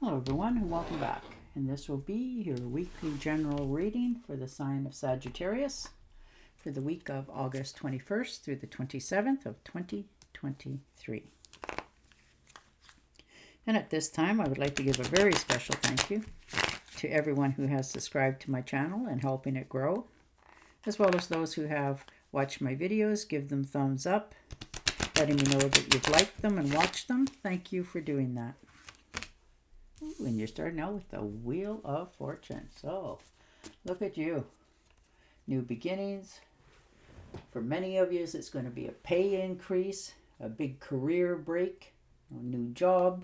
Hello everyone and welcome back. And this will be your weekly general reading for the sign of Sagittarius for the week of August 21st through the 27th of 2023. And at this time I would like to give a very special thank you to everyone who has subscribed to my channel and helping it grow, as well as those who have watched my videos. Give them thumbs up, letting me know that you've liked them and watched them. Thank you for doing that. And you're starting out with the Wheel of Fortune. So, look at you. New beginnings. For many of you, it's going to be a pay increase, a big career break, a new job.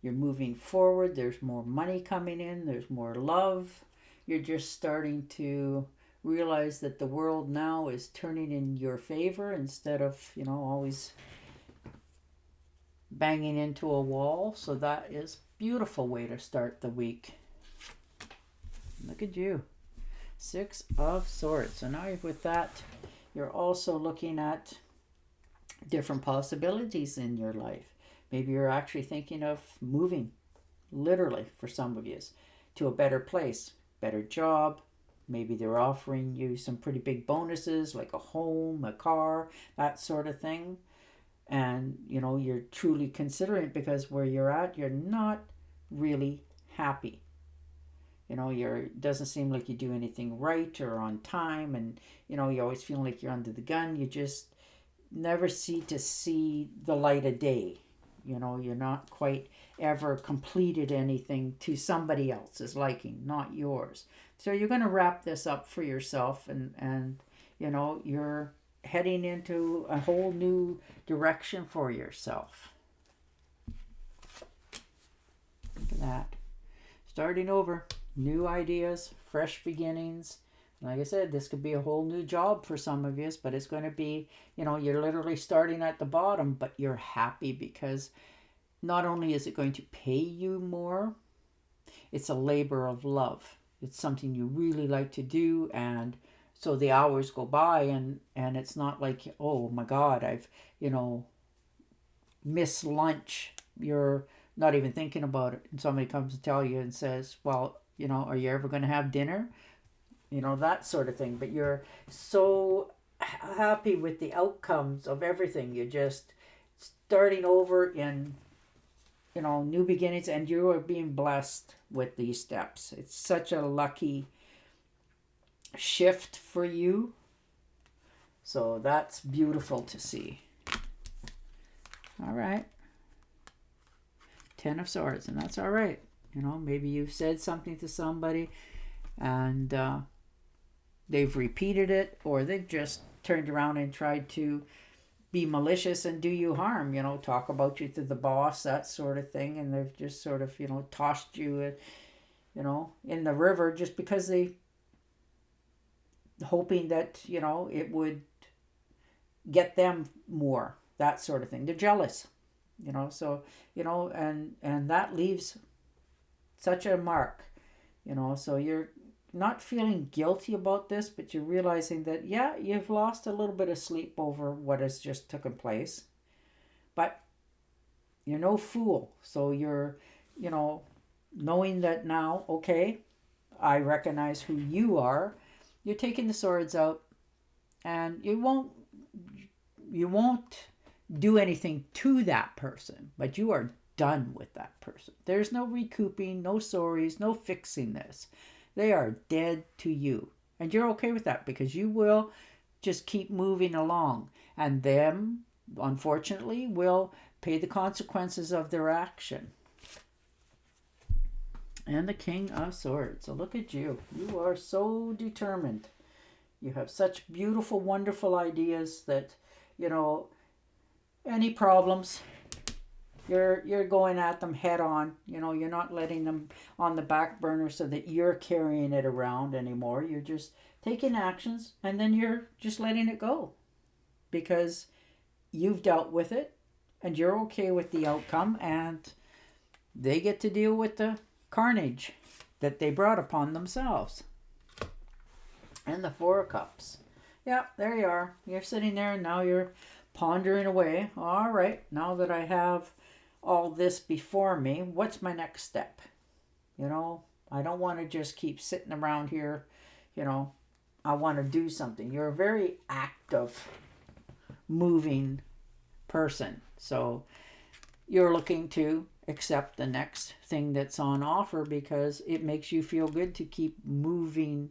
You're moving forward. There's more money coming in. There's more love. You're just starting to realize that the world now is turning in your favor instead of, always banging into a wall. So that is beautiful way to start the week. Look at you. 6 of Swords. So now with that, you're also looking at different possibilities in your life. Maybe you're actually thinking of moving, literally for some of you, to a better place, better job. Maybe they're offering you some pretty big bonuses like a home, a car, that sort of thing. And, you're truly considering it because where you're at, you're not really happy. Doesn't seem like you do anything right or on time. And, you always feel like you're under the gun. You just never see the light of day. You're not quite ever completed anything to somebody else's liking, not yours. So you're going to wrap this up for yourself and you're heading into a whole new direction for yourself. Look at that. Starting over, new ideas, fresh beginnings. Like I said, this could be a whole new job for some of you, but it's going to be, you're literally starting at the bottom, but you're happy because not only is it going to pay you more, it's a labor of love. It's something you really like to do, and so the hours go by and it's not like, oh my God, I've, missed lunch. You're not even thinking about it. And somebody comes to tell you and says, well, are you ever going to have dinner? That sort of thing. But you're so happy with the outcomes of everything. You're just starting over in, new beginnings, and you are being blessed with these steps. It's such a lucky shift for you. So that's beautiful to see. All right. 10 of Swords, and that's all right. Maybe you've said something to somebody and they've repeated it, or they've just turned around and tried to be malicious and do you harm, talk about you to the boss, that sort of thing. And they've just sort of, tossed you, in the river just because they hoping that, it would get them more, that sort of thing. They're jealous, so, and that leaves such a mark, so you're not feeling guilty about this, but you're realizing that, yeah, you've lost a little bit of sleep over what has just taken place, but you're no fool. So you're, knowing that now, okay, I recognize who you are. You're taking the swords out, and you won't do anything to that person, but you are done with that person. There's no recouping, no sorries, no fixing this. They are dead to you. And you're okay with that because you will just keep moving along. And them, unfortunately, will pay the consequences of their action. And the King of Swords. So look at you. You are so determined. You have such beautiful, wonderful ideas that, any problems, you're going at them head on. You're not letting them on the back burner so that you're carrying it around anymore. You're just taking actions, and then you're just letting it go because you've dealt with it and you're okay with the outcome, and they get to deal with the carnage that they brought upon themselves. And the 4 of Cups. Yeah, there you are. You're sitting there and now you're pondering away. All right, now that I have all this before me. What's my next step? You know, I don't want to just keep sitting around here. You know, I want to do something. You're a very active, moving person. So you're looking to accept the next thing that's on offer because it makes you feel good to keep moving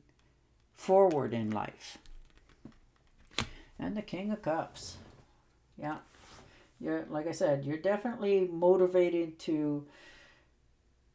forward in life. And the King of Cups. Yeah. You're, like I said, you're definitely motivated to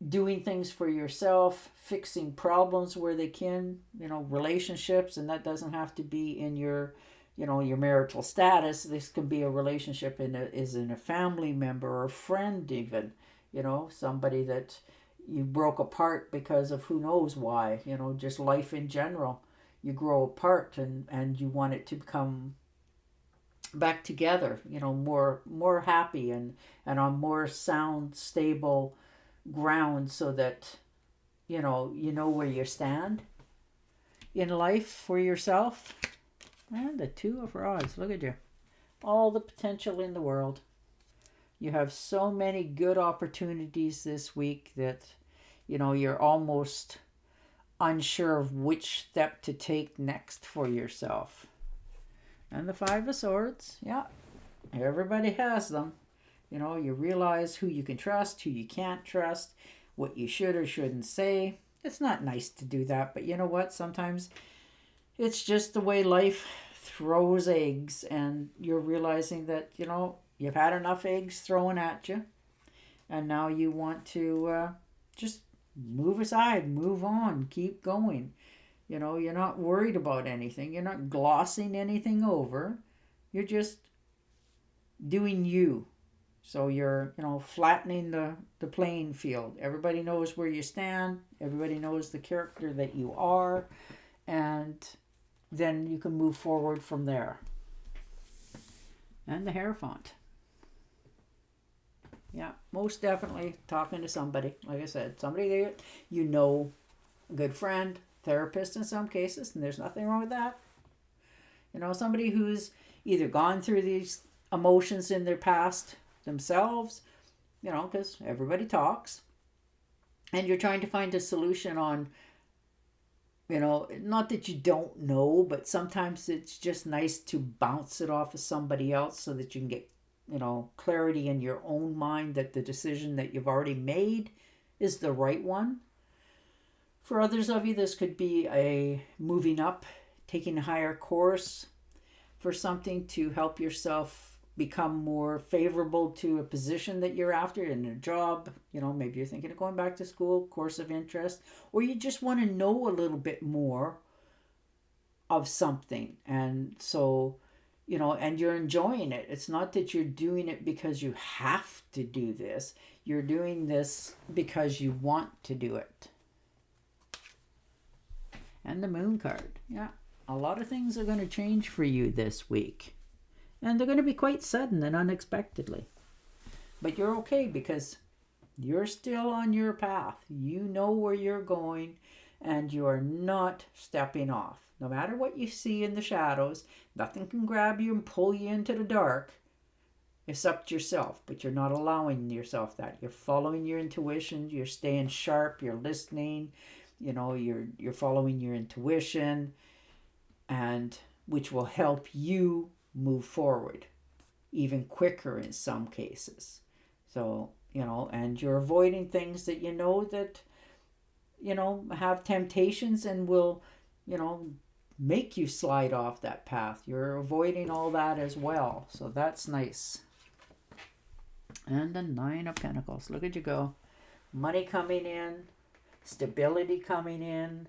doing things for yourself, fixing problems where they can, you know, relationships, and that doesn't have to be in your, you know, your marital status. This can be a relationship in a family member or a friend even, you know, somebody that you broke apart because of who knows why, you know, just life in general. You grow apart and you want it to become back together, you know, more happy and on more sound, stable ground so that, you know where you stand in life for yourself. And the Two of Rods, look at you. All the potential in the world. You have so many good opportunities this week that, you know, you're almost unsure of which step to take next for yourself. And the Five of Swords, yeah, everybody has them. You know, you realize who you can trust, who you can't trust, what you should or shouldn't say. It's not nice to do that, but you know what? Sometimes it's just the way life throws eggs, and you're realizing that, you know, you've had enough eggs thrown at you, and now you want to just move aside, move on, keep going. You know, you're not worried about anything. You're not glossing anything over. You're just doing you. So you're, you know, flattening the playing field. Everybody knows where you stand. Everybody knows the character that you are. And then you can move forward from there. And the Hierophant. Yeah, most definitely talking to somebody. Like I said, somebody that you know, a good friend, therapist in some cases, and there's nothing wrong with that. You know, somebody who's either gone through these emotions in their past themselves, you know, because everybody talks, and you're trying to find a solution on, you know, not that you don't know, but sometimes it's just nice to bounce it off of somebody else so that you can get, you know, clarity in your own mind that the decision that you've already made is the right one. For others of you, this could be a moving up, taking a higher course for something to help yourself become more favorable to a position that you're after in a job. You know, maybe you're thinking of going back to school, course of interest, or you just want to know a little bit more of something. And so, you know, and you're enjoying it. It's not that you're doing it because you have to do this. You're doing this because you want to do it. And the Moon card. Yeah, a lot of things are going to change for you this week. And they're going to be quite sudden and unexpectedly. But you're okay because you're still on your path. You know where you're going and you are not stepping off. No matter what you see in the shadows, nothing can grab you and pull you into the dark except yourself. But you're not allowing yourself that. You're following your intuition. You're staying sharp. You're listening. You know, you're following your intuition, and which will help you move forward even quicker in some cases. So, you know, and you're avoiding things that you know that, you know, have temptations and will, you know, make you slide off that path. You're avoiding all that as well. So that's nice. And the Nine of Pentacles. Look at you go. Money coming in. Stability coming in.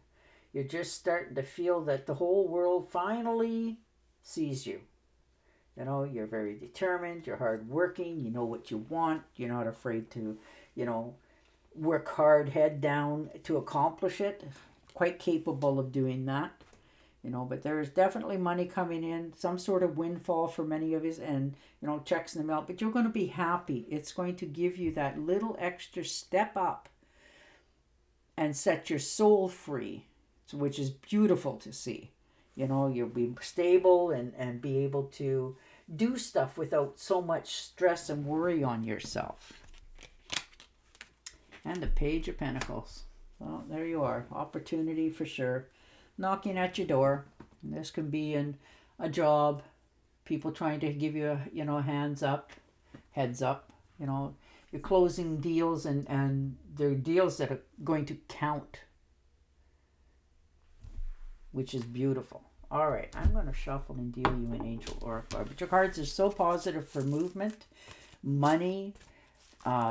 You're just starting to feel that the whole world finally sees you. You know, you're very determined, you're hardworking, you know what you want, you're not afraid to, you know, work hard, head down to accomplish it. Quite capable of doing that. You know, but there's definitely money coming in, some sort of windfall for many of us, and, you know, checks in the mail. But you're going to be happy. It's going to give you that little extra step up and set your soul free, which is beautiful to see. You know, you'll be stable and be able to do stuff without so much stress and worry on yourself. And the Page of Pentacles. Well, there you are. Opportunity for sure. Knocking at your door. And this can be in a job. People trying to give you a, you know, heads up. You know, you're closing deals and they're deals that are going to count. Which is beautiful. All right, I'm going to shuffle and deal you an Angel Oracle. But your cards are so positive for movement, money,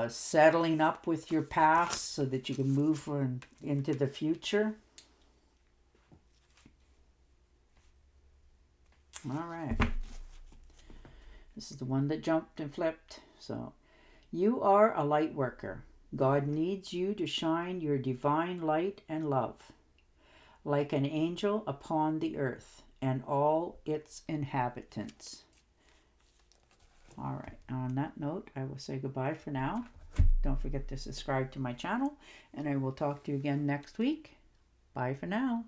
settling up with your past so that you can move into the future. All right. This is the one that jumped and flipped. So, you are a light worker. God needs you to shine your divine light and love, like an angel upon the earth and all its inhabitants. All right, on that note, I will say goodbye for now. Don't forget to subscribe to my channel, and I will talk to you again next week. Bye for now.